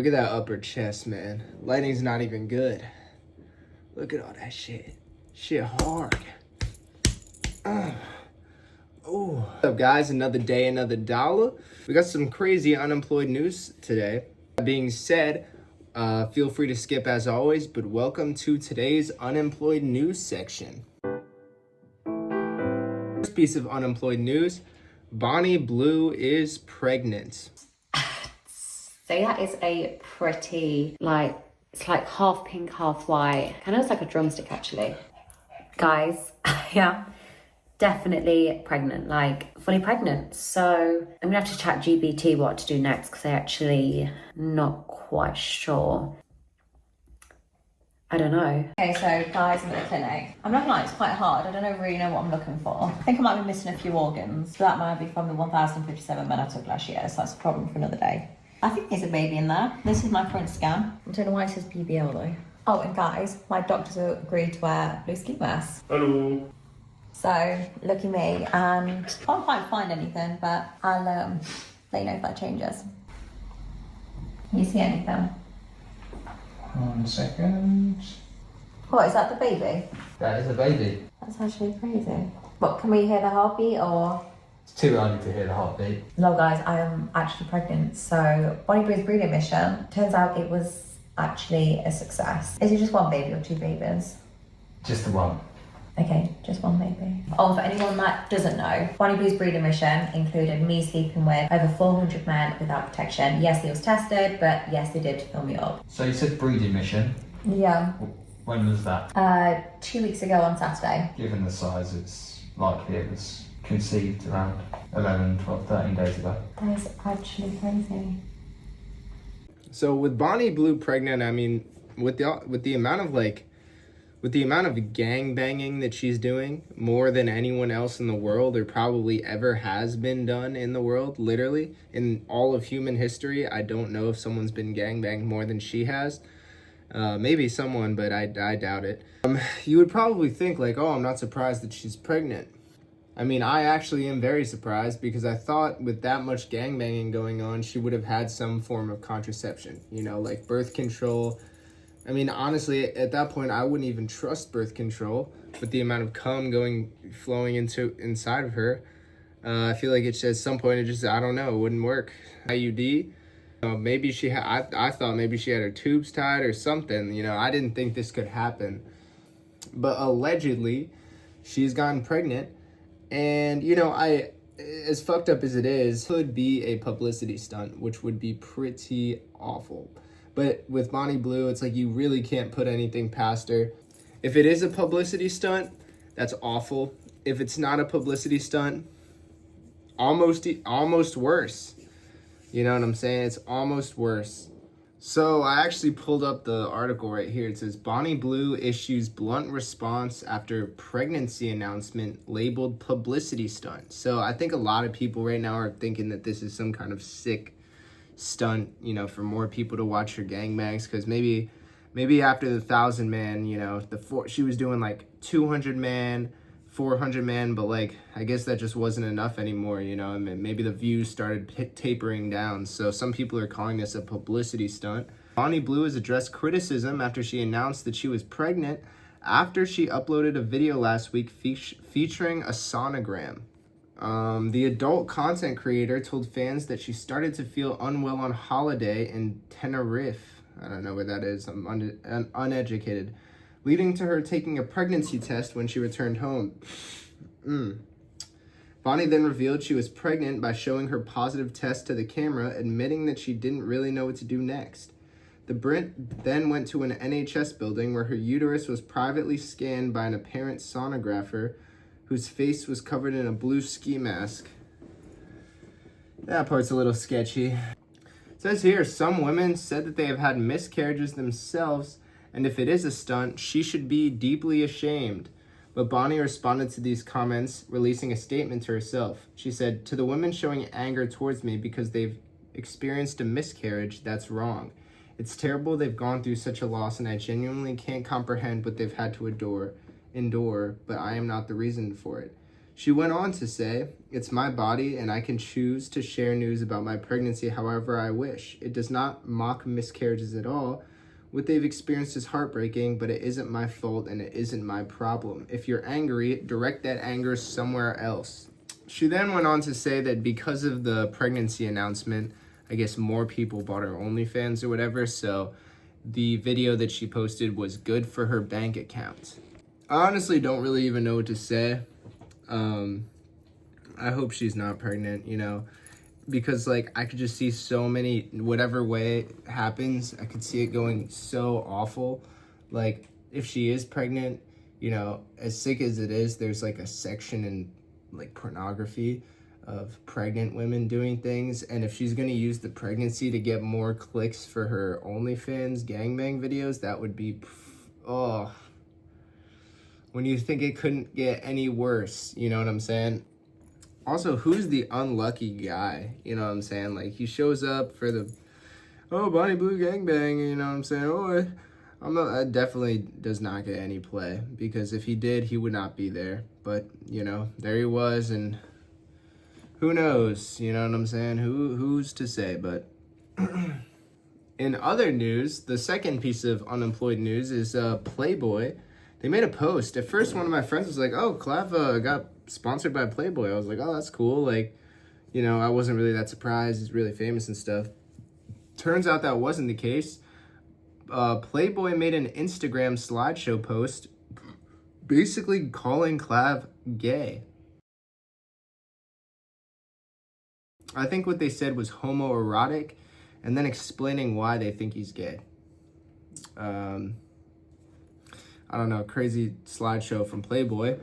Look at that upper chest, man. Lighting's not even good. Look at all that shit. Shit hard. Oh. What's up, guys? Another day, another dollar. We got some crazy unemployed news today. That being said, feel free to skip as always, but welcome to today's unemployed news section. First piece of unemployed news, Bonnie Blue is pregnant. So that is a pretty, it's like half pink, half white. Kind of looks like a drumstick, actually. Guys, yeah, definitely pregnant, like fully pregnant. So I'm gonna have to chat GPT what to do next because I'm actually not quite sure. I don't know. Okay, so guys, I'm at the clinic. I'm not gonna lie, it's quite hard. I don't really know what I'm looking for. I think I might be missing a few organs. So that might be from the 1,057 men I took last year. So that's a problem for another day. I think there's a baby in there. This is my front scan. I don't know why it says BBL though. Oh, and guys, my doctors have agreed to wear blue ski masks. Hello. So, lucky me, and I can't quite find anything, but I'll let you know if that changes. Can you see anything? 1 second. What, is that the baby? That is a baby. That's actually crazy. What, can we hear the heartbeat or? It's too early to hear the heartbeat. No guys, I am actually pregnant. So, Bonnie Blue's breeding mission, turns out it was actually a success. Is it just one baby or two babies? Just the one. Okay, just one baby. Oh, for anyone that doesn't know, Bonnie Blue's breeding mission included me sleeping with over 400 men without protection. Yes, they was tested, but yes, they did fill me up. So you said breeding mission. Yeah. When was that? 2 weeks ago on Saturday. Given the size, it's likely it was conceived around 11, 12, 13 days ago. That is actually crazy. So with Bonnie Blue pregnant, I mean, with the amount of gang banging that she's doing, more than anyone else in the world or probably ever has been done in the world, literally in all of human history, I don't know if someone's been gang banged more than she has. Maybe someone, but I doubt it. You would probably think like, oh, I'm not surprised that she's pregnant. I mean, I actually am very surprised because I thought with that much gangbanging going on, she would have had some form of contraception, you know, like birth control. I mean, honestly, at that point, I wouldn't even trust birth control with the amount of cum flowing inside of her. I feel like at some point, it just, I don't know, it wouldn't work. IUD, maybe I thought maybe she had her tubes tied or something, you know, I didn't think this could happen. But allegedly, she's gotten pregnant. And, you know, as fucked up as it is, could be a publicity stunt, which would be pretty awful. But with Bonnie Blue, it's like you really can't put anything past her. If it is a publicity stunt, that's awful. If it's not a publicity stunt, almost worse. You know what I'm saying? It's almost worse. So I actually pulled up the article right here. It says, Bonnie Blue issues blunt response after pregnancy announcement labeled publicity stunt. So I think a lot of people right now are thinking that this is some kind of sick stunt, you know, for more people to watch her gangbangs. Because maybe after the 1,000 man, you know, she was doing like 200 man, 400 man, but like, I guess that just wasn't enough anymore, you know, I mean, maybe the views started tapering down. So some people are calling this a publicity stunt. Bonnie Blue has addressed criticism after she announced that she was pregnant after she uploaded a video last week featuring a sonogram. The adult content creator told fans that she started to feel unwell on holiday in Tenerife. I don't know where that is. I'm uneducated. Leading to her taking a pregnancy test when she returned home. Bonnie then revealed she was pregnant by showing her positive test to the camera, admitting that she didn't really know what to do next. The Brit then went to an NHS building where her uterus was privately scanned by an apparent sonographer whose face was covered in a blue ski mask. That part's a little sketchy. It says here, some women said that they have had miscarriages themselves, and if it is a stunt, she should be deeply ashamed. But Bonnie responded to these comments, releasing a statement to herself. She said, to the women showing anger towards me because they've experienced a miscarriage, that's wrong. It's terrible they've gone through such a loss, and I genuinely can't comprehend what they've had to endure, but I am not the reason for it. She went on to say, "It's my body and I can choose to share news about my pregnancy however I wish. It does not mock miscarriages at all. What they've experienced is heartbreaking, but it isn't my fault and it isn't my problem. If you're angry, direct that anger somewhere else." She then went on to say that because of the pregnancy announcement, I guess more people bought her OnlyFans or whatever, so the video that she posted was good for her bank account. I honestly don't really even know what to say. I hope she's not pregnant, you know, because like I could just see so many, whatever way it happens, I could see it going so awful. Like if she is pregnant, you know, as sick as it is, there's like a section in like pornography of pregnant women doing things, and if she's gonna use the pregnancy to get more clicks for her OnlyFans gangbang videos, that would be, oh, when you think it couldn't get any worse, you know what I'm saying? Also, who's the unlucky guy, you know what I'm saying? Like, he shows up for the, oh, Bonnie Blue gangbang, you know what I'm saying? Oh, that definitely does not get any play, because if he did, he would not be there. But, you know, there he was, and who knows, you know what I'm saying? Who's to say? But in other news, the second piece of unemployed news is Playboy. They made a post. At first, one of my friends was like, "Oh, Clav got sponsored by Playboy." I was like, "Oh, that's cool." Like, you know, I wasn't really that surprised. He's really famous and stuff. Turns out that wasn't the case. Playboy made an Instagram slideshow post basically calling Clav gay. I think what they said was homoerotic, and then explaining why they think he's gay. I don't know, crazy slideshow from Playboy.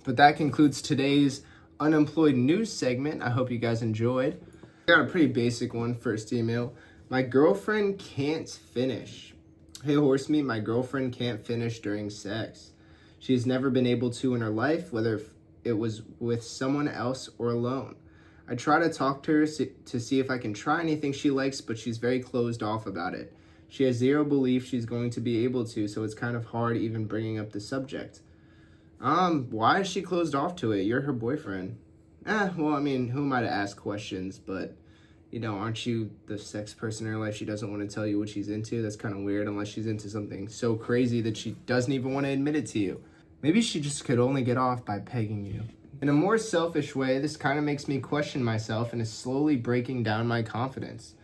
But that concludes today's unemployed news segment. I hope you guys enjoyed. I got a pretty basic one, first email. My girlfriend can't finish. Hey, Horsemeet, my girlfriend can't finish during sex. She's never been able to in her life, whether it was with someone else or alone. I try to talk to her to see if I can try anything she likes, but she's very closed off about it. She has zero belief she's going to be able to, so it's kind of hard even bringing up the subject. Why is she closed off to it? You're her boyfriend. Well, I mean, who am I to ask questions? But, you know, aren't you the sex person in her life? She doesn't want to tell you what she's into. That's kind of weird, unless she's into something so crazy that she doesn't even want to admit it to you. Maybe she just could only get off by pegging you. In a more selfish way, this kind of makes me question myself and is slowly breaking down my confidence.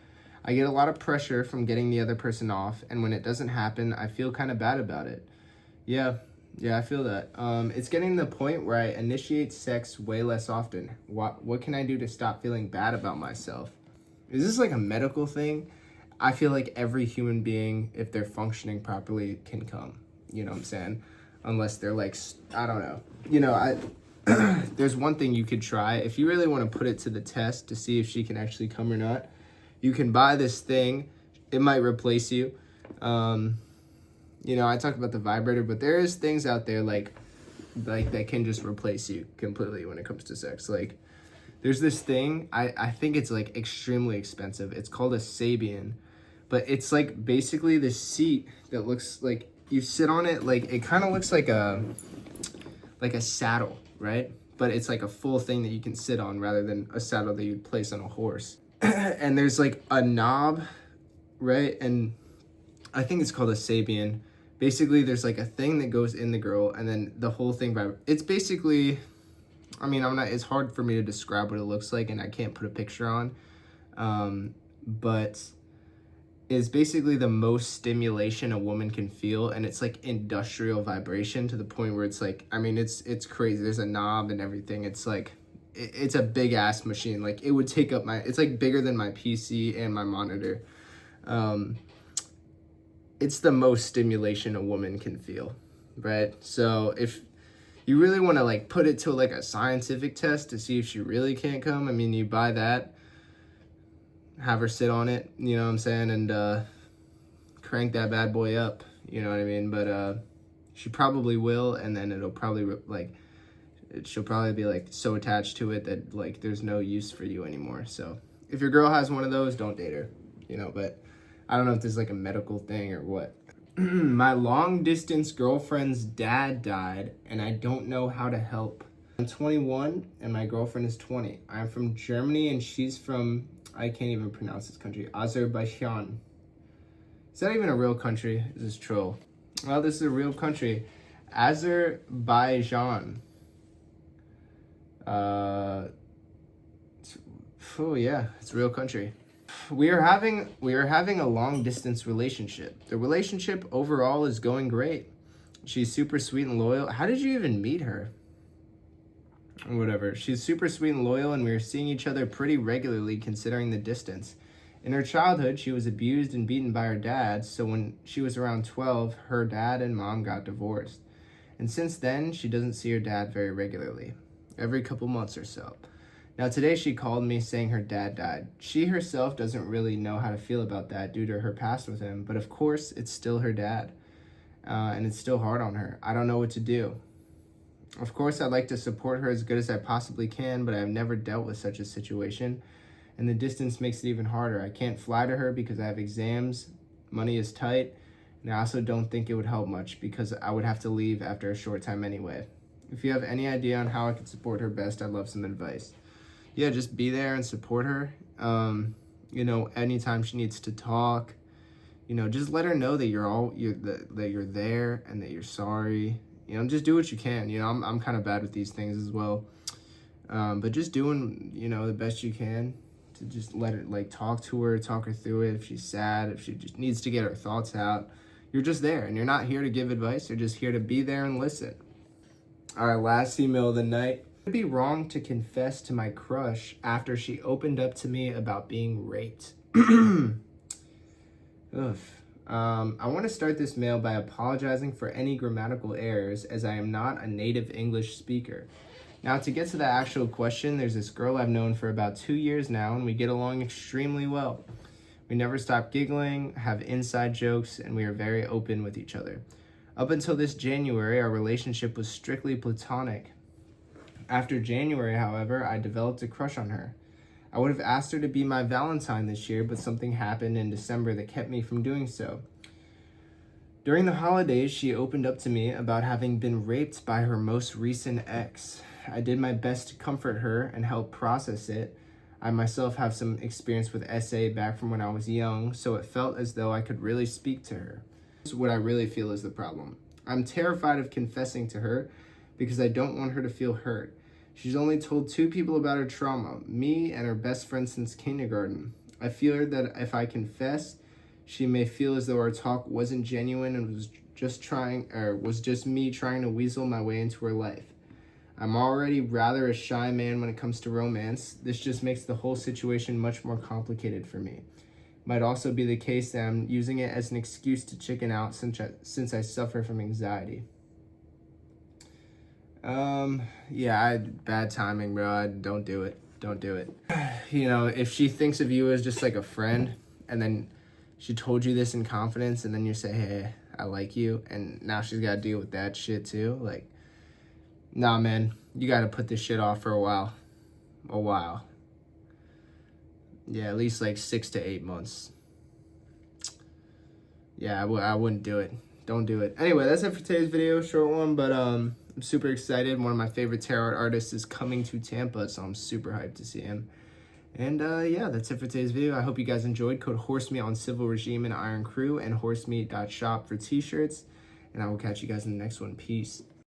I get a lot of pressure from getting the other person off, and when it doesn't happen, I feel kind of bad about it. Yeah, I feel that. It's getting to the point where I initiate sex way less often. What can I do to stop feeling bad about myself? Is this like a medical thing? I feel like every human being, if they're functioning properly, can come. You know what I'm saying? Unless they're like, I don't know. You know, there's one thing you could try. If you really want to put it to the test to see if she can actually come or not, you can buy this thing. It might replace you. You know, I talked about the vibrator, but there is things out there like that can just replace you completely when it comes to sex. Like, there's this thing, I think it's like extremely expensive. It's called a Sabian, but it's like basically this seat that looks like you sit on it. Like, it kind of looks like a saddle, right? But it's like a full thing that you can sit on rather than a saddle that you'd place on a horse. And there's like a knob, right? And I think it's called a Sabian. Basically, there's like a thing that goes in the girl, and then the whole thing it's basically, I mean, it's hard for me to describe what it looks like, and I can't put a picture on, but it's basically the most stimulation a woman can feel, and it's like industrial vibration to the point where it's like, I mean, it's crazy. There's a knob and everything. It's like, it's a big ass machine. Like, it would take up it's like bigger than my PC and my monitor. It's the most stimulation a woman can feel, right? So if you really want to like put it to like a scientific test to see if she really can't come, I mean, you buy that, have her sit on it, you know what I'm saying, and crank that bad boy up, you know what I mean? But she probably will, and then it'll probably she'll probably be like so attached to it that like there's no use for you anymore. So if your girl has one of those, don't date her, you know. But I don't know if this is like a medical thing or what. My long distance girlfriend's dad died and I don't know how to help. I'm 21 and my girlfriend is 20. I'm from Germany and she's from, I can't even pronounce this country, Azerbaijan. Is that even a real country? Is this troll? Well, this is a real country. Azerbaijan. Oh yeah, it's a real country. We are having a long distance relationship. The relationship overall is going great. She's super sweet and loyal. How did you even meet her? Whatever. She's super sweet and loyal, and we are seeing each other pretty regularly considering the distance. In her childhood, she was abused and beaten by her dad, so when she was around 12, her dad and mom got divorced. And since then, she doesn't see her dad very regularly, every couple months or so. Now today she called me saying her dad died. She herself doesn't really know how to feel about that due to her past with him, but of course, it's still her dad. And it's still hard on her. I don't know what to do. Of course, I'd like to support her as good as I possibly can, but I've never dealt with such a situation, and the distance makes it even harder. I can't fly to her because I have exams, money is tight, and I also don't think it would help much because I would have to leave after a short time anyway. If you have any idea on how I can support her best, I'd love some advice. Yeah, just be there and support her. Anytime she needs to talk, just let her know that that you're there and that you're sorry. Just do what you can. I'm kind of bad with these things as well. But just doing, the best you can to just let her, talk to her, talk her through it. If she's sad, if she just needs to get her thoughts out, you're just there. And you're not here to give advice. You're just here to be there and listen. All right, last email of the night. Would it be wrong to confess to my crush after she opened up to me about being raped? Ugh. I want to start this mail by apologizing for any grammatical errors as I am not a native English speaker. Now, to get to the actual question, there's this girl I've known for about 2 years now, and we get along extremely well. We never stop giggling, have inside jokes, and we are very open with each other. Up until this January, our relationship was strictly platonic. After January, however, I developed a crush on her. I would have asked her to be my Valentine this year, but something happened in December that kept me from doing so. During the holidays, she opened up to me about having been raped by her most recent ex. I did my best to comfort her and help process it. I myself have some experience with SA back from when I was young, so it felt as though I could really speak to her. This is what I really feel is the problem. I'm terrified of confessing to her because I don't want her to feel hurt. She's only told 2 people about her trauma, me and her best friend since kindergarten. I fear that if I confess, she may feel as though our talk wasn't genuine and was just me trying to weasel my way into her life. I'm already rather a shy man when it comes to romance. This just makes the whole situation much more complicated for me. Might also be the case that I'm using it as an excuse to chicken out since I suffer from anxiety. Bad timing, bro. Don't do it. Don't do it. If she thinks of you as just like a friend, and then she told you this in confidence, and then you say, hey, I like you, and now she's got to deal with that shit too. Nah, man, you got to put this shit off for a while. Yeah, at least 6 to 8 months. Yeah, I wouldn't do it. Don't do it. Anyway, that's it for today's video. Short one, but I'm super excited. One of my favorite tarot artists is coming to Tampa, so I'm super hyped to see him. And that's it for today's video. I hope you guys enjoyed. Code Horsemeet on Civil Regime and Iron CRUE, and Horsemeet.shop for t-shirts. And I will catch you guys in the next one. Peace.